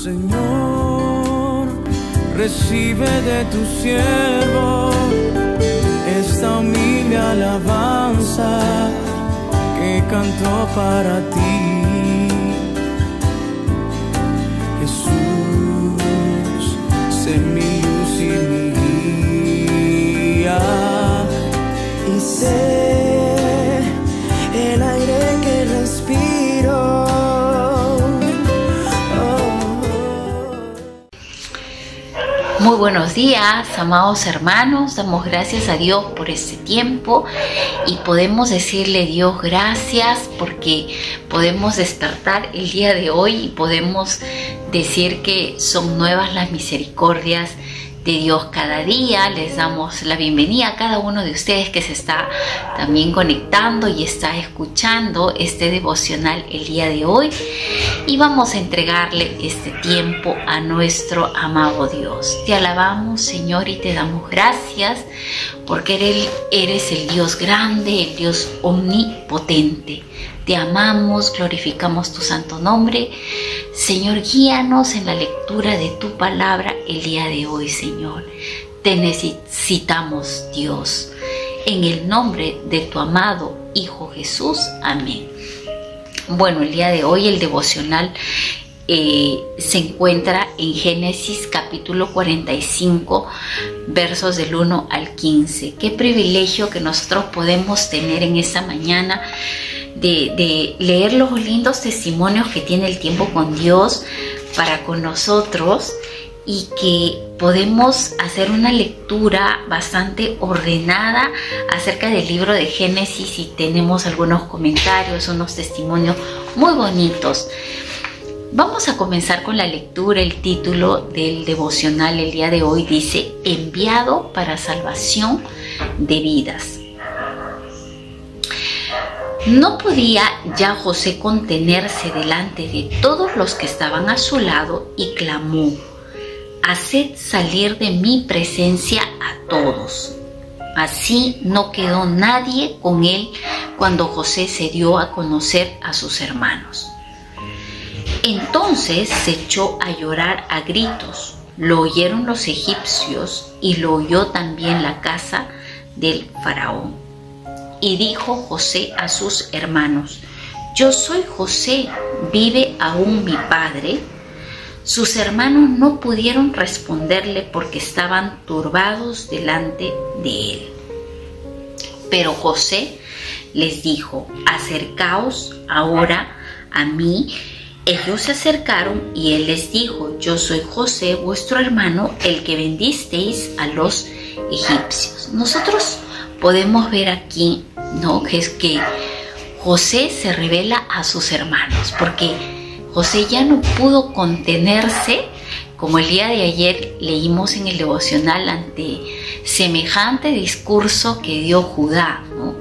Señor, recibe de tu siervo esta humilde alabanza que cantó para ti. Jesús, sé mi luz y mi guía, y sé el aire que respiro. Muy buenos días, amados hermanos. Damos gracias a Dios por este tiempo y podemos decirle Dios gracias porque podemos despertar el día de hoy y podemos decir que son nuevas las misericordias de Dios cada día. Les damos la bienvenida a cada uno de ustedes que se está también conectando y está escuchando este devocional el día de hoy, y vamos a entregarle este tiempo a nuestro amado Dios. Te alabamos, Señor, y te damos gracias porque eres el Dios grande, el Dios omnipotente. Te amamos, glorificamos tu santo nombre. Señor, guíanos en la lectura de tu palabra el día de hoy, Señor. Te necesitamos, Dios. En el nombre de tu amado Hijo Jesús. Amén. Bueno, el día de hoy el devocional se encuentra en Génesis capítulo 45, versos del 1 al 15. Qué privilegio que nosotros podemos tener en esta mañana de leer los lindos testimonios que tiene el tiempo con Dios para con nosotros, y que podemos hacer una lectura bastante ordenada acerca del libro de Génesis, y tenemos algunos comentarios, unos testimonios muy bonitos. Vamos a comenzar con la lectura. El título del devocional el día de hoy dice: Enviado para salvación de vidas. No podía ya José contenerse delante de todos los que estaban a su lado y clamó: haced salir de mi presencia a todos. Así no quedó nadie con él cuando José se dio a conocer a sus hermanos. Entonces se echó a llorar a gritos. Lo oyeron los egipcios y lo oyó también la casa del faraón. Y dijo José a sus hermanos: yo soy José, ¿vive aún mi padre? Sus hermanos no pudieron responderle porque estaban turbados delante de él. Pero José les dijo: acercaos ahora a mí. Ellos se acercaron y él les dijo: yo soy José, vuestro hermano, el que vendisteis a los egipcios. Nosotros podemos ver aquí, ¿no?, que es que José se revela a sus hermanos, porque José ya no pudo contenerse, como el día de ayer leímos en el devocional, ante semejante discurso que dio Judá, ¿no?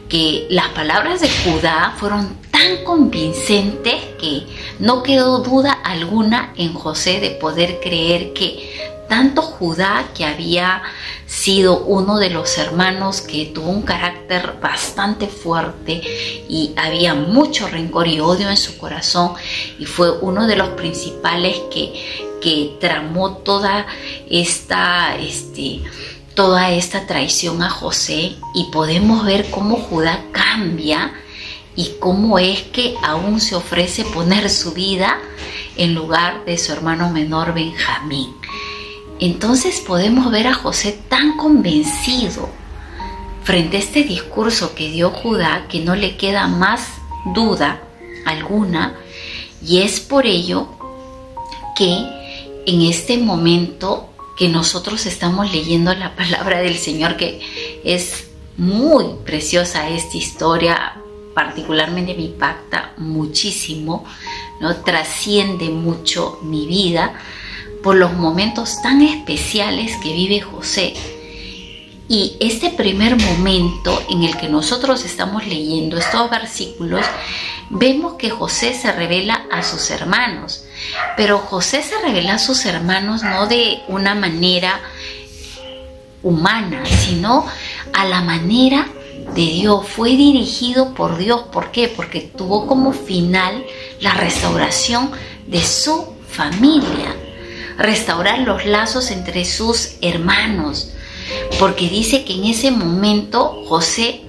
Que las palabras de Judá fueron tan convincentes que no quedó duda alguna en José de poder creer que tanto Judá, que había sido uno de los hermanos que tuvo un carácter bastante fuerte y había mucho rencor y odio en su corazón, y fue uno de los principales que tramó toda esta traición a José. Y podemos ver cómo Judá cambia y cómo es que aún se ofrece poner su vida en lugar de su hermano menor Benjamín. Entonces podemos ver a José tan convencido frente a este discurso que dio Judá, que no le queda más duda alguna, y es por ello que en este momento que nosotros estamos leyendo la palabra del Señor, que es muy preciosa esta historia, particularmente me impacta muchísimo, ¿no? Trasciende mucho mi vida por los momentos tan especiales que vive José. Y este primer momento en el que nosotros estamos leyendo estos versículos, vemos que José se revela a sus hermanos, pero José se revela a sus hermanos no de una manera humana, sino a la manera de Dios. Fue dirigido por Dios. ¿Por qué? Porque tuvo como final la restauración de su familia, restaurar los lazos entre sus hermanos, porque dice que en ese momento José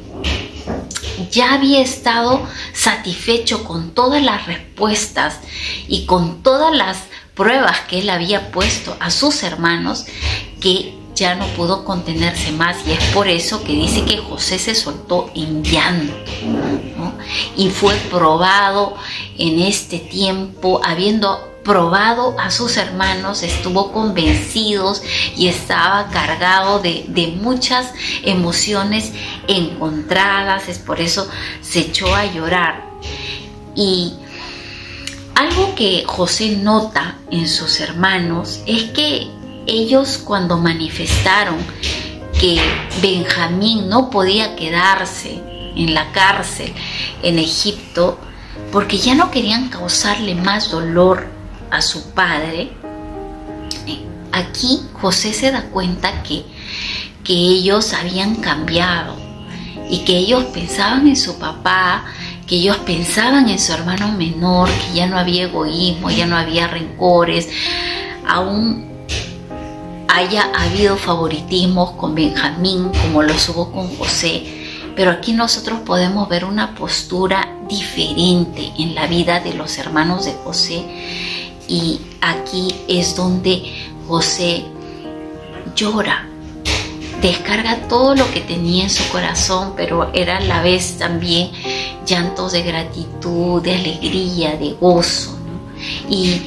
ya había estado satisfecho con todas las respuestas y con todas las pruebas que él había puesto a sus hermanos, que ya no pudo contenerse más, y es por eso que dice que José se soltó en llanto, ¿no? Y fue probado en este tiempo, habiendo probado a sus hermanos, estuvo convencido y estaba cargado de muchas emociones encontradas. Es por eso se echó a llorar. Y algo que José nota en sus hermanos es que ellos, cuando manifestaron que Benjamín no podía quedarse en la cárcel en Egipto, porque ya no querían causarle más dolor a su padre, aquí José se da cuenta que ellos habían cambiado y que ellos pensaban en su papá, que ellos pensaban en su hermano menor, que ya no había egoísmo, ya no había rencores, aún haya habido favoritismos con Benjamín como los hubo con José, pero aquí nosotros podemos ver una postura diferente en la vida de los hermanos de José. Y aquí es donde José llora, descarga todo lo que tenía en su corazón, pero era a la vez también llantos de gratitud, de alegría, de gozo, ¿no? Y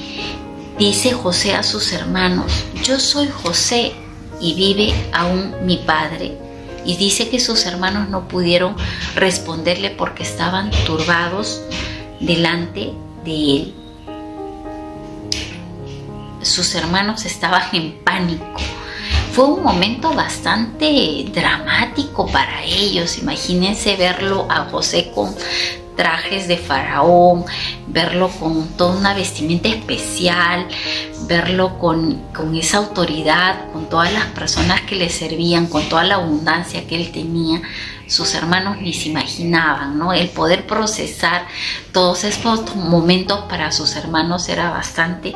dice José a sus hermanos: yo soy José y vive aún mi padre. Y dice que sus hermanos no pudieron responderle porque estaban turbados delante de él. Sus hermanos estaban en pánico. Fue un momento bastante dramático para ellos. Imagínense verlo a José con trajes de faraón, verlo con toda una vestimenta especial, verlo con esa autoridad, con todas las personas que le servían, con toda la abundancia que él tenía. Sus hermanos ni se imaginaban, ¿no? El poder procesar todos estos momentos para sus hermanos era bastante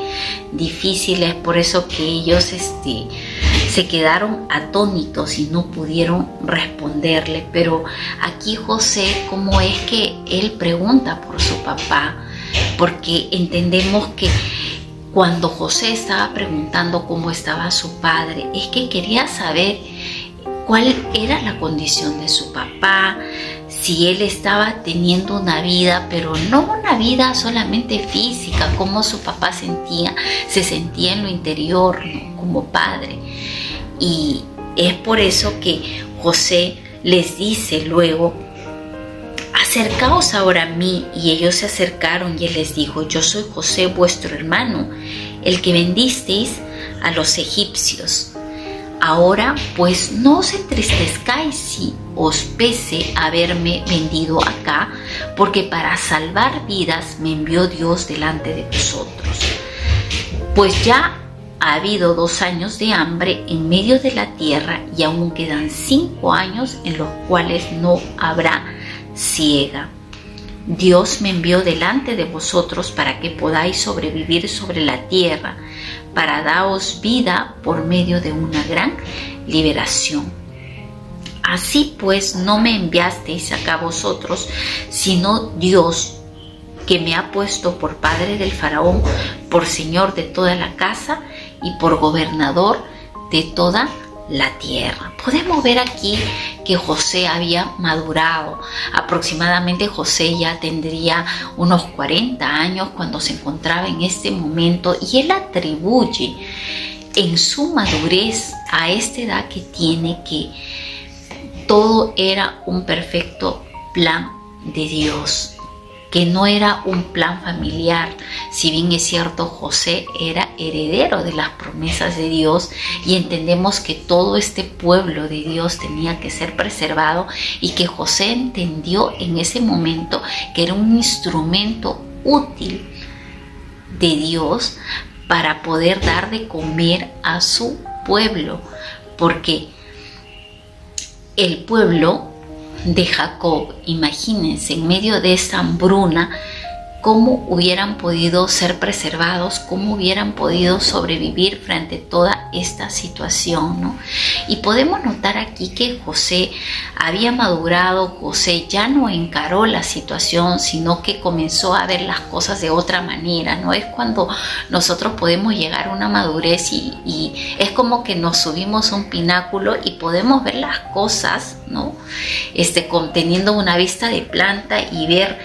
difícil. Es por eso que ellos se quedaron atónitos y no pudieron responderle. Pero aquí José, ¿cómo es que él pregunta por su papá? Porque entendemos que cuando José estaba preguntando cómo estaba su padre, es que quería saber cuál era la condición de su papá, si él estaba teniendo una vida, pero no una vida solamente física, cómo su papá se sentía en lo interior, ¿no? Como padre. Y es por eso que José les dice luego: acercaos ahora a mí. Y ellos se acercaron y él les dijo: yo soy José, vuestro hermano, el que vendisteis a los egipcios. Ahora pues no os entristezcáis si os pese haberme vendido acá, porque para salvar vidas me envió Dios delante de vosotros. Pues ya ha habido 2 años de hambre en medio de la tierra, y aún quedan 5 años en los cuales no habrá siega. Dios me envió delante de vosotros para que podáis sobrevivir sobre la tierra, para daros vida por medio de una gran liberación. Así pues, no me enviasteis acá vosotros, sino Dios, que me ha puesto por padre del faraón, por señor de toda la casa y por gobernador de toda la tierra. Podemos ver aquí que José había madurado. Aproximadamente José ya tendría unos 40 años cuando se encontraba en este momento, y él atribuye en su madurez a esta edad que tiene que todo era un perfecto plan de Dios, que no era un plan familiar. Si bien es cierto, José era heredero de las promesas de Dios, y entendemos que todo este pueblo de Dios tenía que ser preservado, y que José entendió en ese momento que era un instrumento útil de Dios para poder dar de comer a su pueblo, porque el pueblo de Jacob, imagínense, en medio de esta hambruna, cómo hubieran podido ser preservados, cómo hubieran podido sobrevivir frente a toda esta situación, ¿no? Y podemos notar aquí que José había madurado. José ya no encaró la situación, sino que comenzó a ver las cosas de otra manera, ¿no? Es cuando nosotros podemos llegar a una madurez y es como que nos subimos a un pináculo y podemos ver las cosas, ¿no? Teniendo una vista de planta y ver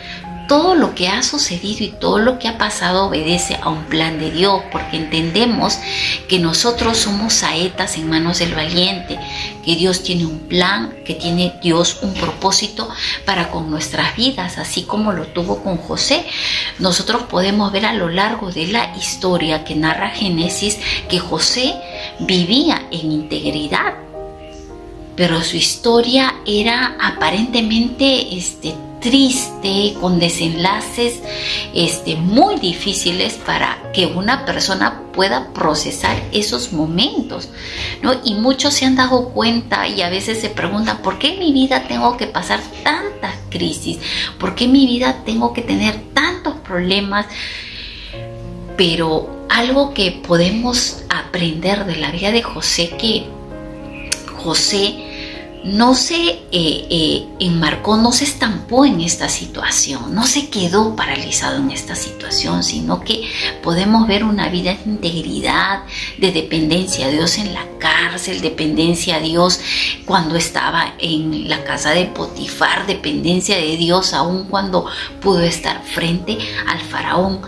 todo lo que ha sucedido y todo lo que ha pasado obedece a un plan de Dios, porque entendemos que nosotros somos saetas en manos del valiente, que Dios tiene un plan, que tiene Dios un propósito para con nuestras vidas, así como lo tuvo con José. Nosotros podemos ver a lo largo de la historia que narra Génesis que José vivía en integridad, pero su historia era aparentemente triste, con desenlaces muy difíciles para que una persona pueda procesar esos momentos, ¿no? Y muchos se han dado cuenta y a veces se preguntan, ¿por qué en mi vida tengo que pasar tantas crisis? ¿Por qué en mi vida tengo que tener tantos problemas? Pero algo que podemos aprender de la vida de José, que José no se enmarcó, no se estampó en esta situación, no se quedó paralizado en esta situación, sino que podemos ver una vida de integridad, de dependencia a Dios en la cárcel, dependencia a Dios cuando estaba en la casa de Potifar, dependencia de Dios aún cuando pudo estar frente al faraón.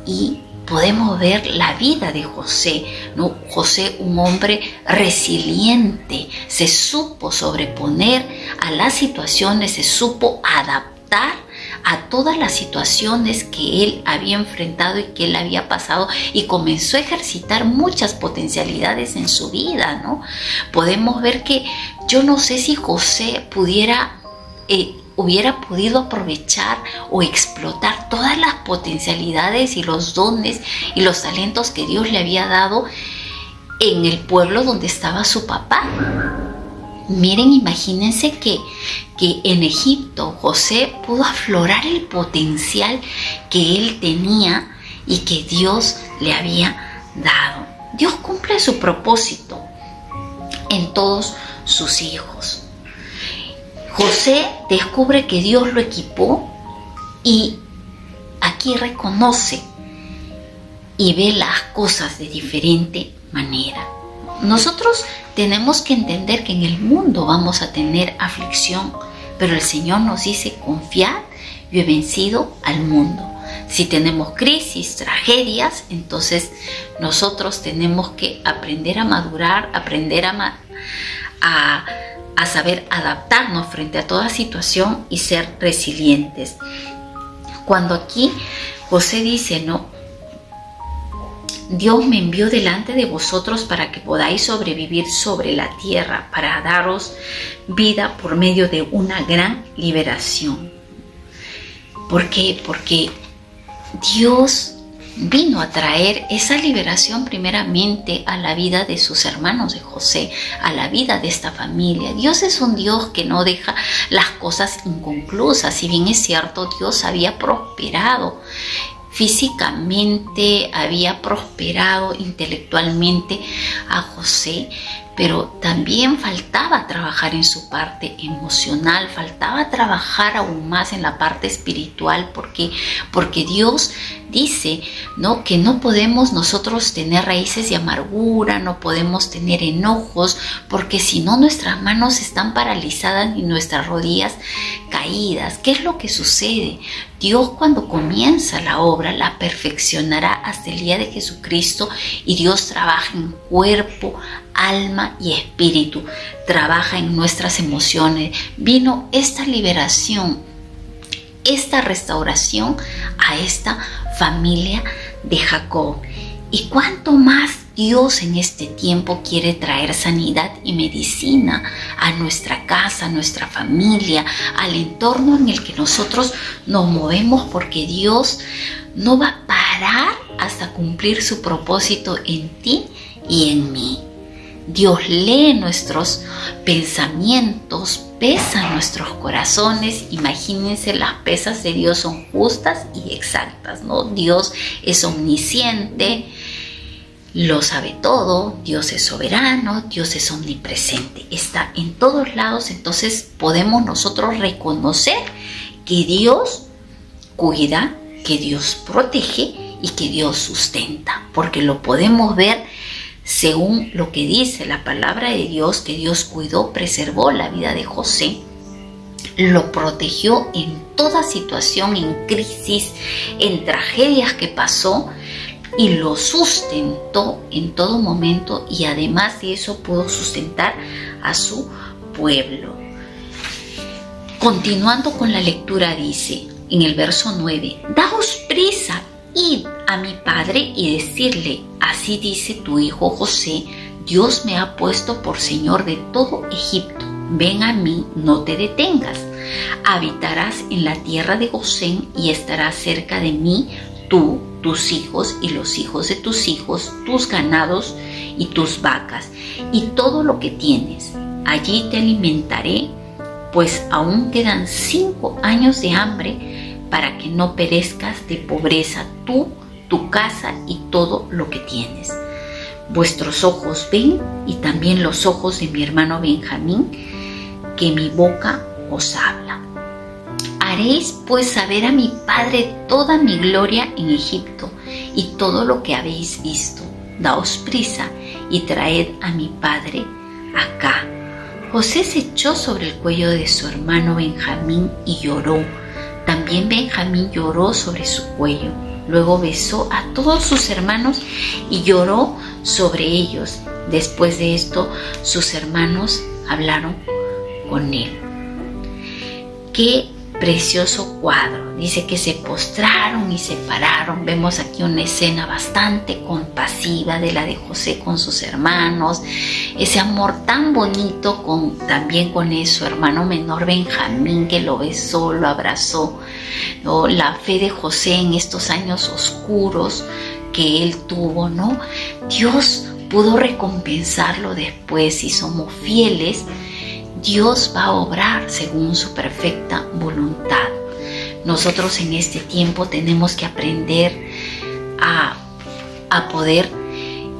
Y podemos ver la vida de José, ¿no? José, un hombre resiliente, se supo sobreponer a las situaciones, se supo adaptar a todas las situaciones que él había enfrentado y que él había pasado, y comenzó a ejercitar muchas potencialidades en su vida, ¿no? Podemos ver que yo no sé si José hubiera podido aprovechar o explotar todas las potencialidades y los dones y los talentos que Dios le había dado en el pueblo donde estaba su papá. Miren, imagínense que en Egipto José pudo aflorar el potencial que él tenía y que Dios le había dado. Dios cumple su propósito en todos sus hijos. José descubre que Dios lo equipó y aquí reconoce y ve las cosas de diferente manera. Nosotros tenemos que entender que en el mundo vamos a tener aflicción, pero el Señor nos dice: confiad, yo he vencido al mundo. Si tenemos crisis, tragedias, entonces nosotros tenemos que aprender a madurar, aprender a saber adaptarnos frente a toda situación y ser resilientes. Cuando aquí José dice, no, Dios me envió delante de vosotros para que podáis sobrevivir sobre la tierra, para daros vida por medio de una gran liberación. ¿Por qué? Porque Dios vino a traer esa liberación primeramente a la vida de sus hermanos de José, a la vida de esta familia. Dios es un Dios que no deja las cosas inconclusas. Si bien es cierto, Dios había prosperado físicamente, había prosperado intelectualmente a José, pero también faltaba trabajar en su parte emocional, faltaba trabajar aún más en la parte espiritual, porque Dios dice, ¿no?, que no podemos nosotros tener raíces de amargura, no podemos tener enojos, porque si no nuestras manos están paralizadas y nuestras rodillas caídas. ¿Qué es lo que sucede? Dios, cuando comienza la obra, la perfeccionará hasta el día de Jesucristo, y Dios trabaja en cuerpo, alma y espíritu, trabaja en nuestras emociones. Vino esta liberación, esta restauración a esta familia de Jacob. Y cuánto más Dios en este tiempo quiere traer sanidad y medicina a nuestra casa, a nuestra familia, al entorno en el que nosotros nos movemos, porque Dios no va a parar hasta cumplir su propósito en ti y en mí. Dios lee nuestros pensamientos pesan nuestros corazones. Imagínense, las pesas de Dios son justas y exactas, ¿no? Dios es omnisciente, lo sabe todo, Dios es soberano, Dios es omnipresente, está en todos lados. Entonces podemos nosotros reconocer que Dios cuida, que Dios protege y que Dios sustenta, porque lo podemos ver según lo que dice la palabra de Dios, que Dios cuidó, preservó la vida de José, lo protegió en toda situación, en crisis, en tragedias que pasó, y lo sustentó en todo momento, y además de eso pudo sustentar a su pueblo. Continuando con la lectura, dice en el verso 9: daos prisa, id a mi padre y decirle: así dice tu hijo José, Dios me ha puesto por señor de todo Egipto, ven a mí, no te detengas, habitarás en la tierra de Gosén y estarás cerca de mí, tú, tus hijos y los hijos de tus hijos, tus ganados y tus vacas, y todo lo que tienes. Allí te alimentaré, pues aún quedan 5 años de hambre, para que no perezcas de pobreza tú, tu casa y todo lo que tienes. Vuestros ojos ven, y también los ojos de mi hermano Benjamín, que mi boca os habla. Haréis pues saber a mi padre toda mi gloria en Egipto y todo lo que habéis visto. Daos prisa y traed a mi padre acá. José se echó sobre el cuello de su hermano Benjamín y lloró. También Benjamín lloró sobre su cuello. Luego besó a todos sus hermanos y lloró sobre ellos. Después de esto, sus hermanos hablaron con él. Qué precioso cuadro. Dice que se postraron y se pararon. Vemos aquí una escena bastante compasiva de la de José con sus hermanos. Ese amor tan bonito también con su hermano menor Benjamín, que lo besó, lo abrazó, ¿no? La fe de José en estos años oscuros que él tuvo, ¿no? Dios pudo recompensarlo después. Si somos fieles, Dios va a obrar según su perfecta voluntad. Nosotros en este tiempo tenemos que aprender a poder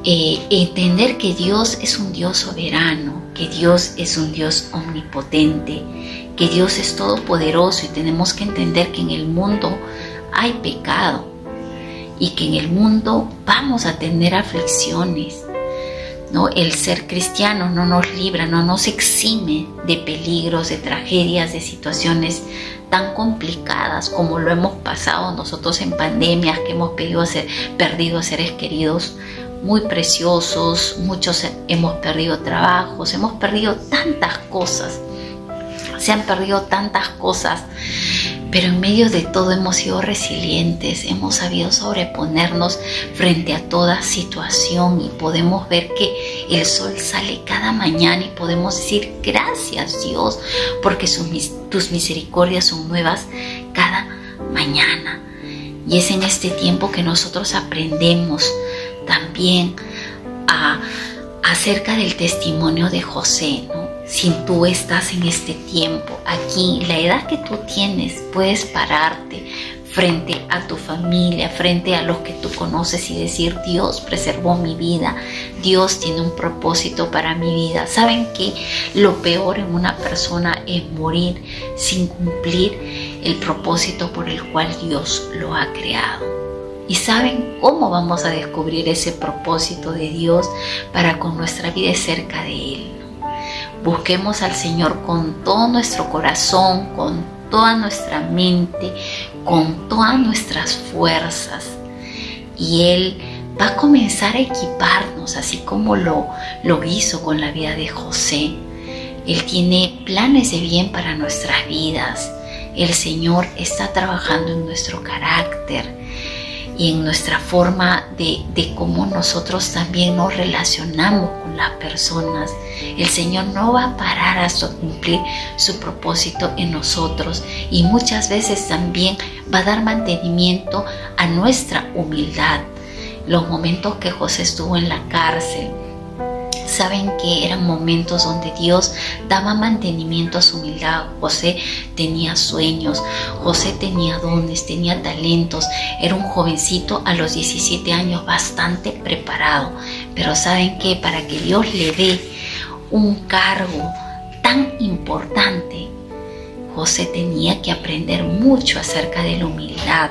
entender que Dios es un Dios soberano, que Dios es un Dios omnipotente, que Dios es todopoderoso, y tenemos que entender que en el mundo hay pecado y que en el mundo vamos a tener aflicciones, ¿no? El ser cristiano no nos libra, no nos exime de peligros, de tragedias, de situaciones tan complicadas como lo hemos pasado nosotros en pandemias, que hemos perdido a seres queridos muy preciosos, muchos hemos perdido trabajos, hemos perdido tantas cosas, se han perdido tantas cosas, pero en medio de todo hemos sido resilientes, hemos sabido sobreponernos frente a toda situación, y podemos ver que el sol sale cada mañana y podemos decir: gracias Dios, porque tus misericordias son nuevas cada mañana. Y es en este tiempo que nosotros aprendemos también acerca del testimonio de José, ¿no? Si tú estás en este tiempo, aquí, la edad que tú tienes, puedes pararte frente a tu familia, frente a los que tú conoces y decir: Dios preservó mi vida, Dios tiene un propósito para mi vida. ¿Saben que lo peor en una persona es morir sin cumplir el propósito por el cual Dios lo ha creado? ¿Y saben cómo vamos a descubrir ese propósito de Dios para con nuestra vida cerca de Él? Busquemos al Señor con todo nuestro corazón, con toda nuestra mente, con todas nuestras fuerzas, y Él va a comenzar a equiparnos, así como lo hizo con la vida de José. Él tiene planes de bien para nuestras vidas. El Señor está trabajando en nuestro carácter y en nuestra forma de cómo nosotros también nos relacionamos con las personas. El Señor no va a parar hasta cumplir su propósito en nosotros, y muchas veces también va a dar mantenimiento a nuestra humildad. Los momentos que José estuvo en la cárcel, Saben que eran momentos donde Dios daba mantenimiento a su humildad. José tenía sueños, José tenía dones, tenía talentos. Era un jovencito a los 17 años bastante preparado. Pero saben que para que Dios le dé un cargo tan importante, José tenía que aprender mucho acerca de la humildad,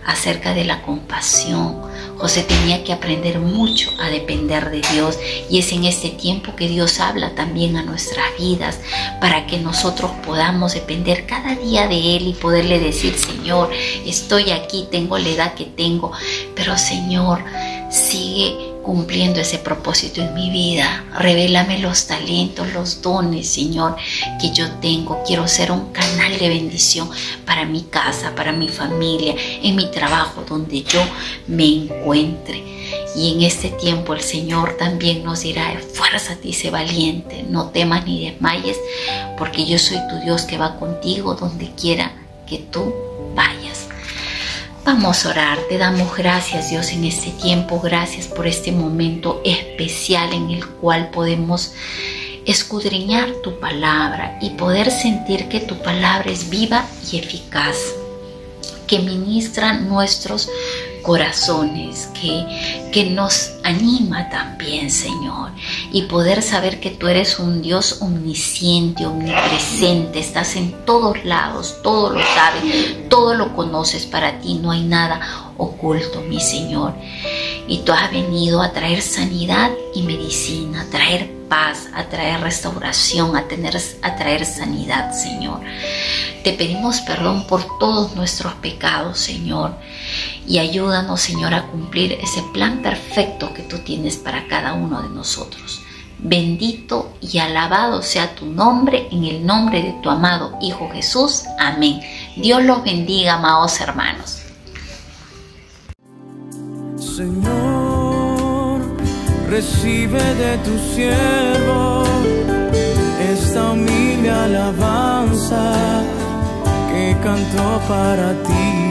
acerca de la compasión. José tenía que aprender mucho a depender de Dios, y es en este tiempo que Dios habla también a nuestras vidas para que nosotros podamos depender cada día de Él y poderle decir: Señor, estoy aquí, tengo la edad que tengo, pero Señor, sigue cumpliendo ese propósito en mi vida. Revélame los talentos, los dones, Señor, que yo tengo. Quiero ser un canal de bendición para mi casa, para mi familia, en mi trabajo, donde yo me encuentre. Y en este tiempo el Señor también nos dirá: esfuérzate y sé valiente, no temas ni desmayes, porque yo soy tu Dios que va contigo donde quiera que tú vayas. Vamos a orar. Te damos gracias, Dios, en este tiempo. Gracias por este momento especial en el cual podemos escudriñar tu palabra y poder sentir que tu palabra es viva y eficaz, que ministra nuestros corazones, que nos anima también, Señor, y poder saber que tú eres un Dios omnisciente, omnipresente, estás en todos lados, todo lo sabes, todo lo conoces. Para ti no hay nada oculto, mi Señor, y tú has venido a traer sanidad y medicina, a traer paz, a traer restauración, a traer sanidad, Señor. Te pedimos perdón por todos nuestros pecados, Señor, y ayúdanos, Señor, a cumplir ese plan perfecto que tú tienes para cada uno de nosotros. Bendito y alabado sea tu nombre, en el nombre de tu amado Hijo Jesús. Amén. Dios los bendiga, amados hermanos. Señor, recibe de tu siervo esta humilde alabanza que cantó para ti.